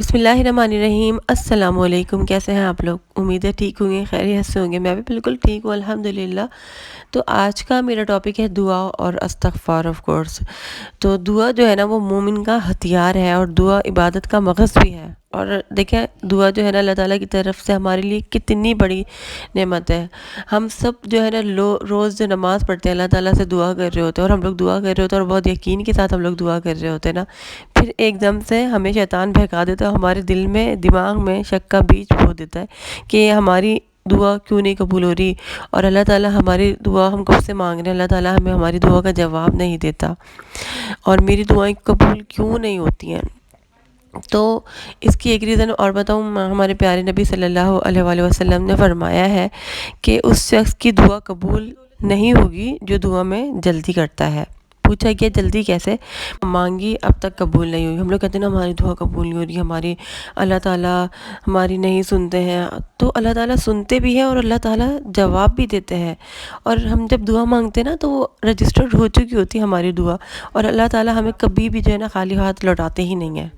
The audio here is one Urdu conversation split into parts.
بسم اللہ الرحمن الرحیم۔ السلام علیکم، کیسے ہیں آپ لوگ؟ امید ہے ٹھیک ہوں گے، خیریت سے ہوں گے۔ میں بھی بالکل ٹھیک ہوں الحمدللہ۔ تو آج کا میرا ٹاپک ہے دعا اور استغفار آف کورس۔ تو دعا جو ہے نا وہ مومن کا ہتھیار ہے، اور دعا عبادت کا مغز بھی ہے۔ اور دیکھیں دعا جو ہے نا اللہ تعالیٰ کی طرف سے ہمارے لیے کتنی بڑی نعمت ہے۔ ہم سب جو ہے نا روز جو نماز پڑھتے ہیں اللہ تعالیٰ سے دعا کر رہے ہوتے ہیں، اور ہم لوگ دعا کر رہے ہوتے ہیں اور بہت یقین کے ساتھ ہم لوگ دعا کر رہے ہوتے ہیں نا، پھر ایک دم سے ہمیں شیطان بہکا دیتا ہے، ہمارے دل میں دماغ میں شک کا بیج بو دیتا ہے کہ ہماری دعا کیوں نہیں قبول ہو رہی، اور اللہ تعالیٰ ہماری دعا ہم کب سے مانگ رہے ہیں، اللہ تعالیٰ ہمیں ہماری دعا کا جواب نہیں دیتا، اور میری دعائیں قبول کیوں نہیں ہوتی ہیں۔ تو اس کی ایک ریزن اور بتاؤں، ہمارے پیارے نبی صلی اللہ علیہ وآلہ وسلم نے فرمایا ہے کہ اس شخص کی دعا قبول نہیں ہوگی جو دعا میں جلدی کرتا ہے۔ پوچھا گیا جلدی کیسے؟ مانگی اب تک قبول نہیں ہوئی۔ ہم لوگ کہتے ہیں نا ہماری دعا قبول نہیں ہو رہی، ہماری اللہ تعالیٰ ہماری نہیں سنتے ہیں، تو اللہ تعالیٰ سنتے بھی ہیں اور اللہ تعالیٰ جواب بھی دیتے ہیں۔ اور ہم جب دعا مانگتے ہیں نا تو وہ رجسٹرڈ ہو چکی ہوتی ہے ہماری دعا، اور اللہ تعالیٰ ہمیں کبھی بھی جو ہے نا خالی ہاتھ لوٹاتے ہی نہیں ہیں۔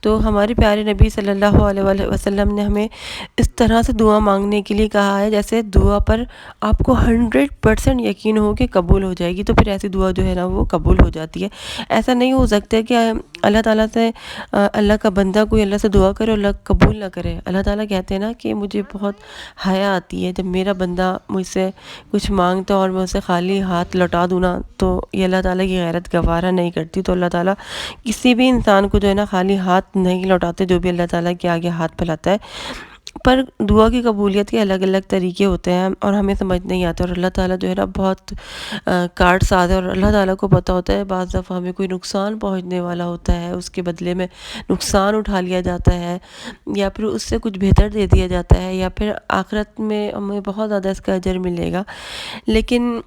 تو ہمارے پیارے نبی صلی اللہ علیہ وآلہ وسلم نے ہمیں اس طرح سے دعا مانگنے کے لیے کہا ہے جیسے دعا پر آپ کو 100% یقین ہو کہ قبول ہو جائے گی، تو پھر ایسی دعا جو ہے نا وہ قبول ہو جاتی ہے۔ ایسا نہیں ہو سکتا کہ اللہ تعالیٰ سے اللہ کا بندہ کوئی اللہ سے دعا کرے اور اللہ قبول نہ کرے۔ اللہ تعالیٰ کہتے ہیں نا کہ مجھے بہت حیا آتی ہے جب میرا بندہ مجھ سے کچھ مانگتا اور میں اسے خالی ہاتھ لوٹا دوں نا، تو یہ اللہ تعالیٰ کی غیرت گوارا نہیں کرتی۔ تو اللہ تعالیٰ کسی بھی انسان کو جو ہے نا خالی ہاتھ نہیں لوٹاتے، جو بھی اللہ تعالیٰ کے آگے ہاتھ پھیلاتا ہے۔ پر دعا کی قبولیت کے الگ الگ طریقے ہوتے ہیں اور ہمیں سمجھ نہیں آتا، اور اللہ تعالیٰ جو ہے نا بہت کارڈ ساز ہے، اور اللہ تعالیٰ کو پتہ ہوتا ہے بعض دفعہ ہمیں کوئی نقصان پہنچنے والا ہوتا ہے، اس کے بدلے میں نقصان اٹھا لیا جاتا ہے، یا پھر اس سے کچھ بہتر دے دیا جاتا ہے، یا پھر آخرت میں ہمیں بہت زیادہ اس کا اجر ملے گا۔ لیکن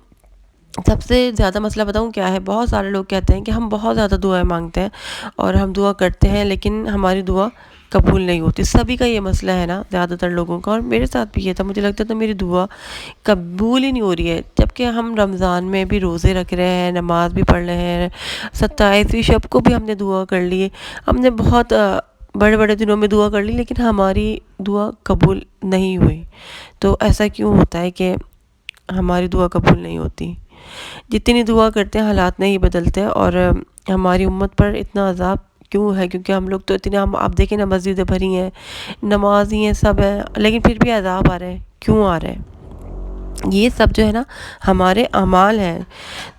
سب سے زیادہ مسئلہ بتاؤں کیا ہے؟ بہت سارے لوگ کہتے ہیں کہ ہم بہت زیادہ دعائیں مانگتے ہیں اور ہم دعا کرتے ہیں لیکن ہماری دعا قبول نہیں ہوتی۔ سبھی کا یہ مسئلہ ہے نا، زیادہ تر لوگوں کا، اور میرے ساتھ بھی یہ تھا۔ مجھے لگتا تھا میری دعا قبول ہی نہیں ہو رہی ہے، جبکہ ہم رمضان میں بھی روزے رکھ رہے ہیں، نماز بھی پڑھ رہے ہیں، 27ویں شب کو بھی ہم نے دعا کر لی، ہم نے بہت بڑے بڑے دنوں میں دعا کر لی، لیکن ہماری دعا قبول نہیں ہوئی۔ تو ایسا کیوں ہوتا ہے کہ ہماری دعا قبول نہیں ہوتی؟ جتنی دعا کرتے ہیں حالات نہیں بدلتے، اور ہماری امت پر اتنا عذاب کیوں ہے؟ کیونکہ ہم لوگ تو اتنے، ہم آپ دیکھیں نا مسجدیں بھری ہیں، نمازی ہیں، سب ہیں، لیکن پھر بھی عذاب آ رہے ہیں۔ کیوں آ رہے ہیں؟ یہ سب جو ہے نا ہمارے اعمال ہیں۔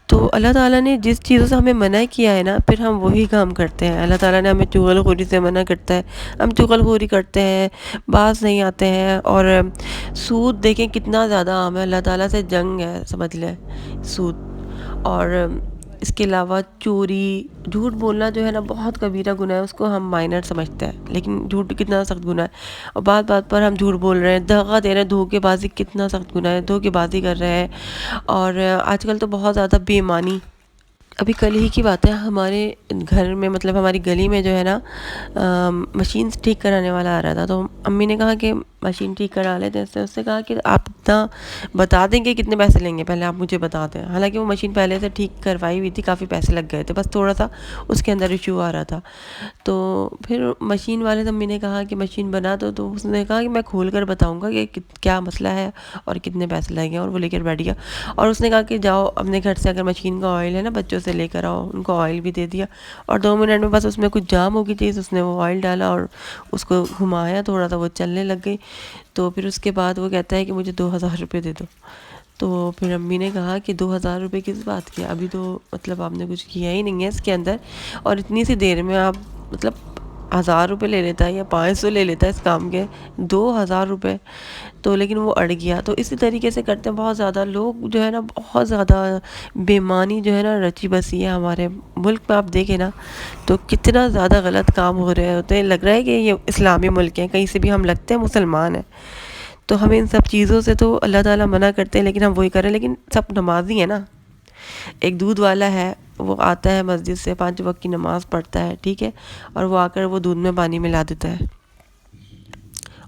تو اللہ تعالیٰ نے جس چیزوں سے ہمیں منع کیا ہے نا، پھر ہم وہی کام کرتے ہیں۔ اللہ تعالیٰ نے ہمیں چغل خوری سے منع کرتا ہے، ہم چغل خوری کرتے ہیں، باز نہیں آتے ہیں، اور سود دیکھیں کتنا زیادہ عام ہے، اللہ تعالیٰ سے جنگ ہے سمجھ لیں سود۔ اور اس کے علاوہ چوری، جھوٹ بولنا جو ہے نا بہت کبیرہ گناہ ہے، اس کو ہم مائنر سمجھتے ہیں، لیکن جھوٹ کتنا سخت گناہ ہے، اور بات بات پر ہم جھوٹ بول رہے ہیں، دھوکہ دے رہے ہیں، دھوکے بازی کتنا سخت گناہ ہے، دھوکے بازی کر رہے ہیں۔ اور آج کل تو بہت زیادہ بے ایمانی، ابھی کل ہی کی بات ہے، ہمارے گھر میں مطلب ہماری گلی میں جو ہے نا مشین ٹھیک کرانے والا آ رہا تھا، تو امی نے کہا کہ مشین ٹھیک کرا لیتے ہیں، اس سے کہا کہ آپ اتنا بتا دیں کہ کتنے پیسے لیں گے، پہلے آپ مجھے بتا دیں۔ حالانکہ وہ مشین پہلے سے ٹھیک کروائی ہوئی تھی، کافی پیسے لگ گئے تھے، بس تھوڑا سا اس کے اندر ایشو آ رہا تھا۔ تو پھر مشین والے سے امی نے کہا کہ مشین بنا دو، تو اس نے کہا کہ میں کھول کر بتاؤں گا کہ کیا مسئلہ ہے اور کتنے پیسے لگیں گے، اور وہ لے کر بیٹھ گیا۔ اور اس نے کہا کہ جاؤ اپنے گھر سے اگر مشین کا آئل ہے نا بچوں سے لے کر آؤ، ان کو آئل بھی دے دیا، اور 2 منٹ میں بس اس میں کچھ جام ہو گئی چیز، اس نے وہ آئل ڈالا اور اس کو گھمایا تھوڑا سا، وہ چلنے لگ گئی۔ تو پھر اس کے بعد وہ کہتا ہے کہ مجھے 2000 روپے دے دو۔ تو پھر امی نے کہا کہ 2000 روپے کس بات کی؟ ابھی تو مطلب آپ نے کچھ کیا ہی نہیں ہے اس کے اندر، اور اتنی سی دیر میں آپ مطلب 1000 روپے لے لیتا ہے یا 500 لے لیتا ہے اس کام کے، 2000 روپے؟ تو لیکن وہ اڑ گیا۔ تو اسی طریقے سے کرتے ہیں بہت زیادہ لوگ جو ہے نا، بہت زیادہ بے ایمانی جو ہے نا رچی بسی ہے ہمارے ملک میں۔ آپ دیکھیں نا تو کتنا زیادہ غلط کام ہو رہے ہوتے ہیں، لگ رہا ہے کہ یہ اسلامی ملک ہیں، کہیں سے بھی ہم لگتے ہیں مسلمان ہیں۔ تو ہمیں ان سب چیزوں سے تو اللہ تعالیٰ منع کرتے ہیں، لیکن ہم وہی کریں۔ لیکن سب نمازی ہیں نا، ایک دودھ والا ہے، وہ آتا ہے مسجد سے، 5 وقت کی نماز پڑھتا ہے، ٹھیک ہے، اور وہ آ کر وہ دودھ میں پانی ملا دیتا ہے،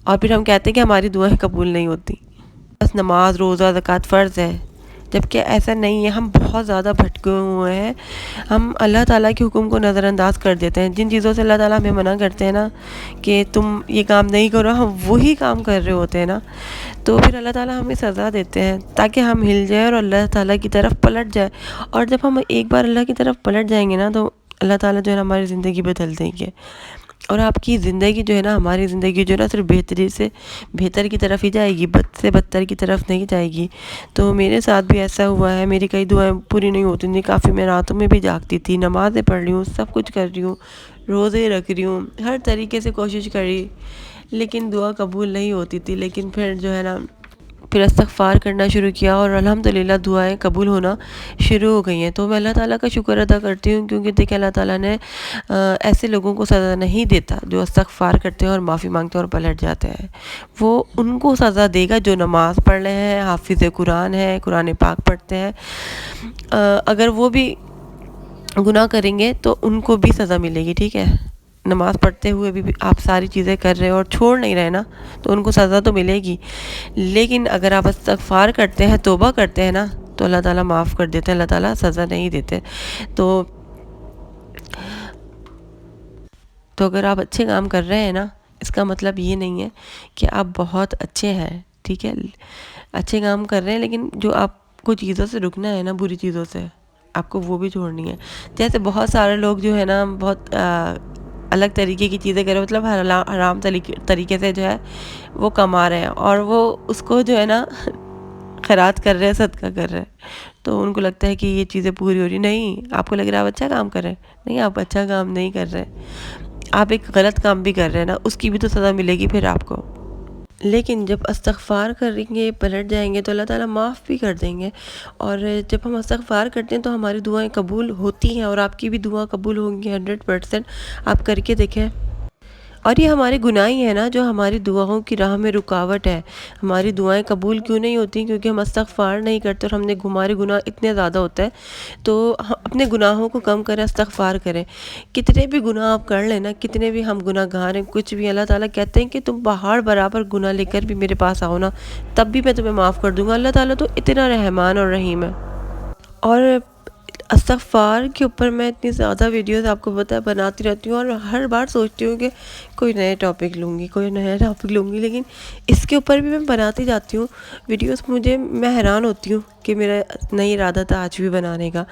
اور پھر ہم کہتے ہیں کہ ہماری دعائیں قبول نہیں ہوتی۔ بس نماز، روزہ، زکوٰۃ فرض ہے، جبکہ ایسا نہیں ہے، ہم بہت زیادہ بھٹکے ہوئے ہیں، ہم اللہ تعالیٰ کے حکم کو نظر انداز کر دیتے ہیں. جن چیزوں سے اللہ تعالیٰ ہمیں منع کرتے ہیں نا کہ تم یہ کام نہیں کرو، ہم وہی کام کر رہے ہوتے ہیں نا. تو پھر اللہ تعالیٰ ہمیں سزا دیتے ہیں تاکہ ہم ہل جائیں اور اللہ تعالیٰ کی طرف پلٹ جائیں. اور جب ہم ایک بار اللہ کی طرف پلٹ جائیں گے نا تو اللہ تعالیٰ جو ہے نا ہماری زندگی بدل دیں گے. اور آپ کی زندگی جو ہے نا، ہماری زندگی جو ہے نا صرف بہتری سے بہتر کی طرف ہی جائے گی، بد سے بدتر کی طرف نہیں جائے گی. تو میرے ساتھ بھی ایسا ہوا ہے، میری کئی دعائیں پوری نہیں ہوتی تھیں، کافی میں راتوں میں بھی جاگتی تھی، نمازیں پڑھ رہی ہوں، سب کچھ کر رہی ہوں، روزے رکھ رہی ہوں، ہر طریقے سے کوشش کری، لیکن دعا قبول نہیں ہوتی تھی. لیکن پھر جو ہے نا پھر استغفار کرنا شروع کیا اور الحمدللہ دعائیں قبول ہونا شروع ہو گئی ہیں. تو میں اللہ تعالیٰ کا شکر ادا کرتی ہوں، کیونکہ دیکھیں اللہ تعالیٰ نے ایسے لوگوں کو سزا نہیں دیتا جو استغفار کرتے ہیں اور معافی مانگتے ہیں اور پلٹ جاتے ہیں. وہ ان کو سزا دے گا جو نماز پڑھ رہے ہیں، حافظ قرآن ہے، قرآن پاک پڑھتے ہیں. اگر وہ بھی گناہ کریں گے تو ان کو بھی سزا ملے گی، ٹھیک ہے. نماز پڑھتے ہوئے بھی آپ ساری چیزیں کر رہے ہیں اور چھوڑ نہیں رہے نا، تو ان کو سزا تو ملے گی. لیکن اگر آپ استغفار کرتے ہیں، توبہ کرتے ہیں نا، تو اللہ تعالیٰ معاف کر دیتے ہیں، اللہ تعالیٰ سزا نہیں دیتے. تو اگر آپ اچھے کام کر رہے ہیں نا، اس کا مطلب یہ نہیں ہے کہ آپ بہت اچھے ہیں، ٹھیک ہے. اچھے کام کر رہے ہیں، لیکن جو آپ کو چیزوں سے رکنا ہے نا، بری چیزوں سے آپ کو وہ بھی چھوڑنی ہے. جیسے بہت سارے لوگ جو ہے نا بہت الگ طریقے کی چیزیں کر رہے ہیں، مطلب حرام طریقے سے جو ہے وہ کما رہے ہیں، اور وہ اس کو جو ہے نا خیرات کر رہے ہیں، صدقہ کر رہے ہیں. تو ان کو لگتا ہے کہ یہ چیزیں پوری ہو رہی. نہیں، آپ کو لگ رہا ہے آپ اچھا کام کر رہے ہیں، نہیں، آپ اچھا کام نہیں کر رہے، آپ ایک غلط کام بھی کر رہے ہیں نا، اس کی بھی تو سزا ملے گی پھر آپ کو. لیکن جب استغفار کریں گے، پلٹ جائیں گے، تو اللہ تعالیٰ معاف بھی کر دیں گے. اور جب ہم استغفار کرتے ہیں تو ہماری دعائیں قبول ہوتی ہیں، اور آپ کی بھی دعا قبول ہوں گی 100%. آپ کر کے دیکھیں. اور یہ ہمارے گناہ ہی ہیں نا جو ہماری دعاؤں کی راہ میں رکاوٹ ہے. ہماری دعائیں قبول کیوں نہیں ہوتی؟ کیونکہ ہم استغفار نہیں کرتے، اور ہمارے گناہ اتنے زیادہ ہوتے ہیں. تو اپنے گناہوں کو کم کریں، استغفار کریں. کتنے بھی گناہ آپ کر لیں نا، کتنے بھی ہم گناہ گار ہیں، کچھ بھی، اللہ تعالیٰ کہتے ہیں کہ تم پہاڑ برابر گناہ لے کر بھی میرے پاس آؤ نا، تب بھی میں تمہیں معاف کر دوں گا. اللہ تعالیٰ تو اتنا رحمان اور رحیم ہے. اور استغفار کے اوپر میں اتنی زیادہ ویڈیوز آپ کو پتہ ہے بناتی رہتی ہوں، اور ہر بار سوچتی ہوں کہ کوئی نئے ٹاپک لوں گی، لیکن اس کے اوپر بھی میں بناتی جاتی ہوں ویڈیوز. میں حیران ہوتی ہوں کہ میرا نئی ارادہ تھا آج بھی بنانے کا،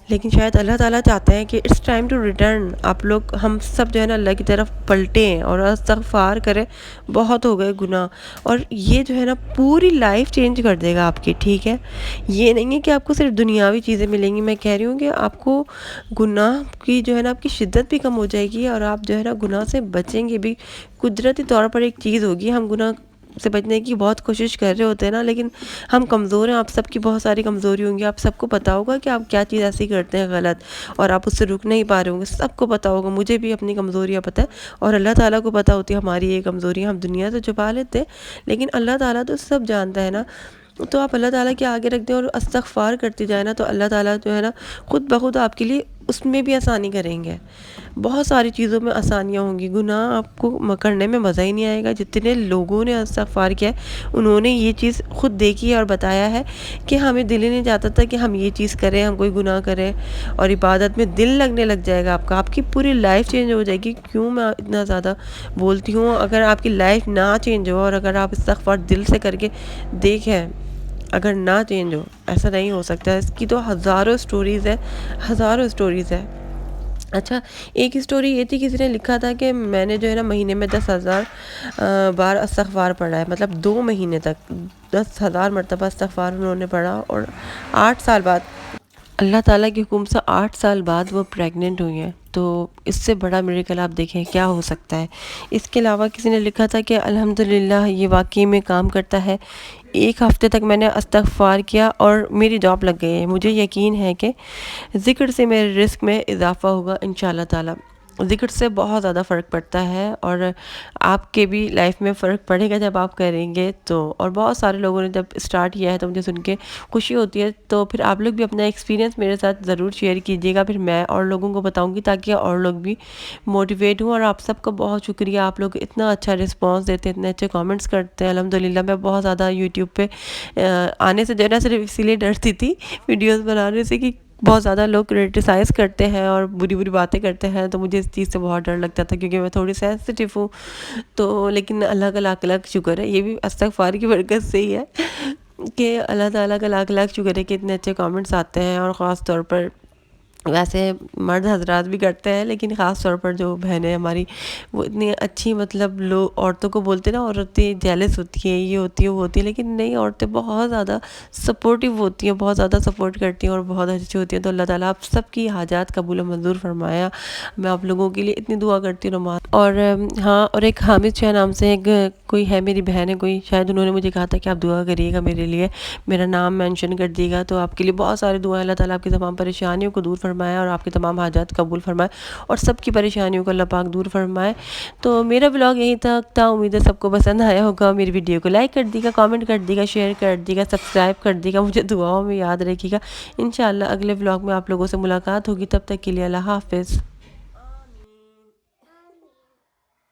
لیکن شاید اللہ تعالیٰ چاہتے ہیں کہ اٹس ٹائم ٹو ریٹرن. آپ لوگ، ہم سب جو ہے نا اللہ کی طرف پلٹیں اور استغفار کریں. بہت ہو گئے گناہ، اور یہ جو ہے نا پوری لائف چینج کر دے گا آپ کی، ٹھیک ہے. یہ نہیں ہے کہ آپ کو صرف دنیاوی چیزیں ملیں گی، میں کہہ رہی ہوں کہ آپ کو گناہ کی جو ہے نا آپ کی شدت بھی کم ہو جائے گی، اور آپ جو ہے نا گناہ سے بچیں گے بھی. قدرتی طور پر ایک چیز ہوگی، ہم گناہ سے بچنے کی بہت کوشش کر رہے ہوتے ہیں نا، لیکن ہم کمزور ہیں. آپ سب کی بہت ساری کمزوری ہوں گی، آپ سب کو پتہ ہوگا کہ آپ کیا چیز ایسی کرتے ہیں غلط، اور آپ اس سے رک نہیں پا رہے ہوں گے. سب کو پتہ ہوگا، مجھے بھی اپنی کمزوریاں پتہ ہے، اور اللہ تعالیٰ کو پتہ ہوتی ہے ہماری یہ کمزوریاں. ہم دنیا سے چھپا لیتے ہیں، لیکن اللہ تعالیٰ تو سب جانتا ہے نا. تو آپ اللہ تعالیٰ کے آگے رکھ دیں اور استغفار کرتے جائیں نا، تو اللہ تعالیٰ جو ہے نا خود بخود آپ کے لیے اس میں بھی آسانی کریں گے. بہت ساری چیزوں میں آسانیاں ہوں گی. گناہ آپ کو کرنے میں مزہ ہی نہیں آئے گا. جتنے لوگوں نے استغفار کیا ہے، انہوں نے یہ چیز خود دیکھی ہے اور بتایا ہے کہ ہمیں دل ہی نہیں چاہتا تھا کہ ہم یہ چیز کریں، ہم کوئی گناہ کریں. اور عبادت میں دل لگنے لگ جائے گا آپ کا، آپ کی پوری لائف چینج ہو جائے گی. کیوں میں اتنا زیادہ بولتی ہوں؟ اگر آپ کی لائف نہ چینج ہو، اور اگر آپ استغفار دل سے کر کے دیکھیں، اگر نہ چینج ہو، ایسا نہیں ہو سکتا. اس کی تو ہزاروں سٹوریز ہے. اچھا، ایک اسٹوری یہ تھی، کسی نے لکھا تھا کہ میں نے جو ہے نا مہینے میں 10,000 بار استغفار پڑھا ہے. مطلب 2 مہینے تک 10,000 مرتبہ استغفار انہوں نے پڑھا، اور 8 سال بعد اللہ تعالیٰ کے حکم سے 8 سال بعد وہ پریگننٹ ہوئی ہیں. تو اس سے بڑا میریکل آپ دیکھیں کیا ہو سکتا ہے. اس کے علاوہ کسی نے لکھا تھا کہ الحمدللہ یہ واقعی میں کام کرتا ہے. 1 ہفتے تک میں نے استغفار کیا اور میری جاب لگ گئی ہے. مجھے یقین ہے کہ ذکر سے میرے رزق میں اضافہ ہوگا انشاءاللہ تعالیٰ. ذکر سے بہت زیادہ فرق پڑتا ہے، اور آپ کے بھی لائف میں فرق پڑے گا جب آپ کریں گے تو۔ اور بہت سارے لوگوں نے جب اسٹارٹ کیا ہے تو مجھے سن کے خوشی ہوتی ہے، تو پھر آپ لوگ بھی اپنا ایکسپیرینس میرے ساتھ ضرور شیئر کیجیے گا، پھر میں اور لوگوں کو بتاؤں گی تاکہ اور لوگ بھی موٹیویٹ ہوں۔ اور آپ سب کا بہت شکریہ، آپ لوگ اتنا اچھا رسپانس دیتے ہیں، اتنے اچھے کامنٹس کرتے ہیں الحمدللہ۔ میں بہت زیادہ یوٹیوب پہ آنے سے جو ہے نا صرف اسی لیے ڈرتی تھی ویڈیوز بنانے سے کہ بہت زیادہ لوگ کرٹیسائز کرتے ہیں اور بری بری باتیں کرتے ہیں، تو مجھے اس چیز سے بہت ڈر لگتا تھا کیونکہ میں تھوڑی سینسٹیو ہوں۔ تو لیکن اللہ کا لاکھ لاکھ شکر ہے، یہ بھی استغفار کی برکت سے ہی ہے کہ اللہ تعالیٰ کا لاکھ لاکھ شکر ہے کہ اتنے اچھے کامنٹس آتے ہیں۔ اور خاص طور پر ویسے مرد حضرات بھی کرتے ہیں، لیکن خاص طور پر جو بہنیں ہماری وہ اتنی اچھی، مطلب لوگ عورتوں کو بولتے ہیں نا عورتیں جیلس ہوتی ہیں، یہ ہوتی ہیں وہ ہوتی ہیں، لیکن نہیں، عورتیں بہت زیادہ سپورٹیو ہوتی ہیں، بہت زیادہ سپورٹ کرتی ہیں اور بہت اچھی ہوتی ہیں۔ تو اللہ تعالیٰ آپ سب کی حاجات قبول و منظور فرمایا۔ میں آپ لوگوں کے لیے اتنی دعا کرتی ہوں نماز اور ہاں، اور ایک حامد شاہ نام سے ایک کوئی ہے، میری بہن ہے کوئی، شاید انہوں نے مجھے کہا تھا کہ آپ دعا کریے گا میرے لیے، میرا نام مینشن کر دیے گا، تو آپ کے لیے بہت سارے دعائیں۔ اللہ تعالیٰ آپ کی تمام پریشانیوں کو دور فرمائے اور آپ کی تمام حاجات قبول فرمائے اور سب کی پریشانیوں کو اللہ پاک دور فرمائے۔ تو میرا بلاگ یہیں تک تھا، امید ہے سب کو پسند آیا ہوگا۔ میری ویڈیو کو لائک کر دیے گا، کامنٹ کر دیے گا، شیئر کر دیے گا، سبسکرائب کر دیے گا، مجھے دعاؤں میں یاد رکھیے گا۔ انشاءاللہ اگلے ولاگ میں آپ لوگوں سے ملاقات ہوگی، تب تک کے لیے اللہ حافظ۔